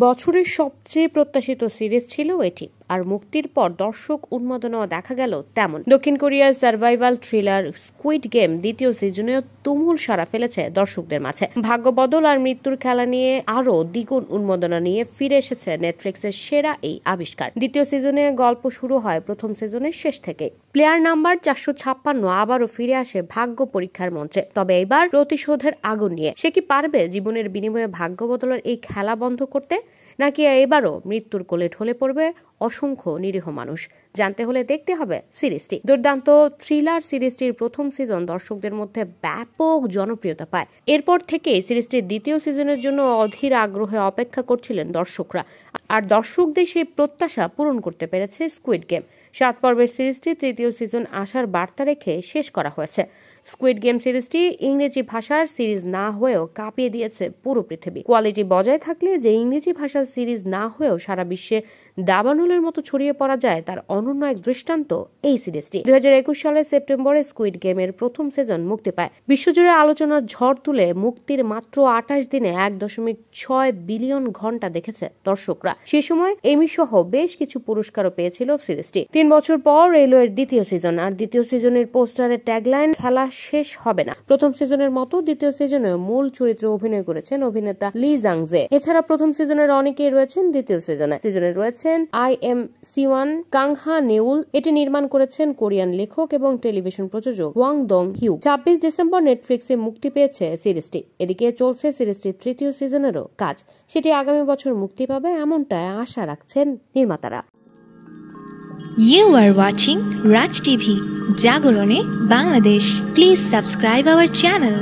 বছরের সবচেয়ে প্রত্যাশিত সিরিজ ছিল এটি, আর মুক্তির পর দর্শক উন্মাদনাও দেখা গেল তেমন। দক্ষিণ কোরিয়ার সার্ভাইভাল থ্রিলার স্কুইড গেম দ্বিতীয় সিজনেও তুমুল সাড়া ফেলেছে দর্শকদের মাঝে। ভাগ্য বদল আর মৃত্যুর খেলা নিয়ে আরো দ্বিগুণ উন্মাদনা নিয়ে ফিরে এসেছে নেটফ্লিক্সের সেরা এই আবিষ্কার। দ্বিতীয় সিজনে গল্প শুরু হয় প্রথম সিজনের শেষ থেকে। প্লেয়ার নাম্বার 456 আবারও ফিরে আসে ভাগ্য পরীক্ষার মঞ্চে, তবে এবার প্রতিশোধের আগুন নিয়ে। সে কি পারবে জীবনের বিনিময়ে ভাগ্য বদলের এই খেলা বন্ধ করতে, নাকি এবারও মৃত্যুর কোলে ঢলে পড়বে অসংখ্য নিরীহ মানুষ? জানতে হলে দেখতে হবে সিরিজটি। দুর্দান্ত থ্রিলার সিরিজটির প্রথম সিজন দর্শকদের মধ্যে ব্যাপক জনপ্রিয়তা পায়। এরপর থেকে সিরিজটির দ্বিতীয় সিজনের জন্য অধীর আগ্রহে অপেক্ষা করছিলেন দর্শকরা, আর দর্শকদের সেই প্রত্যাশা পূরণ করতে পেরেছে স্কুইড গেম। 7 পর্বের সিরিজটি তৃতীয় সিজন আসার বার্তা রেখে শেষ করা হয়েছে। স্কুইড গেম সিরিজটি ইংরেজি ভাষার সিরিজ না হয়েও কাঁপিয়ে দিয়েছে পুরো পৃথিবী। কোয়ালিটি বজায় থাকলে যে ইংরেজি ভাষার সিরিজ না হয়েও সারা বিশ্বে দাবানলের মতো ছড়িয়ে পড়া যায়, তার অনন্য এক দৃষ্টান্ত এই সিরিজটি। 2021 সালের সেপ্টেম্বরে স্কুইড গেমের প্রথম সিজন মুক্তি পায়। বিশ্বজুড়ে আলোচনার ঝড় তুলে মুক্তির মাত্র 28 দিনে 1.6 বিলিয়ন ঘন্টা দেখেছে দর্শকরা। সে সময় এমি সহ বেশ কিছু পুরস্কারও পেয়েছিল সিরিজটি। 3 বছর পর এলো এর দ্বিতীয় সিজন, আর দ্বিতীয় সিজনের পোস্টারের ট্যাগলাইন খেলা শেষ হবে না। প্রথম সিজনের মতো দ্বিতীয় সিজনে মূল চরিত্রে অভিনয় করেছেন অভিনেতা লি জাং-জে। এছাড়া প্রথম সিজনের অনেকেই রয়েছেন দ্বিতীয় সিজনে রয়েছেন আই.এম. সিওয়ান, কাংহা নেউল। এটি নির্মাণ করেছেন কোরিয়ান লেখক এবং টেলিভিশন প্রযোজক ওয়াং দং-হিউ। 26 ডিসেম্বর নেটফ্লিক্সে মুক্তি পেয়েছে সিরিজটি। এদিকে চলছে সিরিজটির তৃতীয় সিজনেরও কাজ, সেটি আগামী বছর মুক্তি পাবে এমনটাই আশা রাখছেন নির্মাতারা। You are watching Raj TV, Jagorone, Bangladesh. Please subscribe our channel.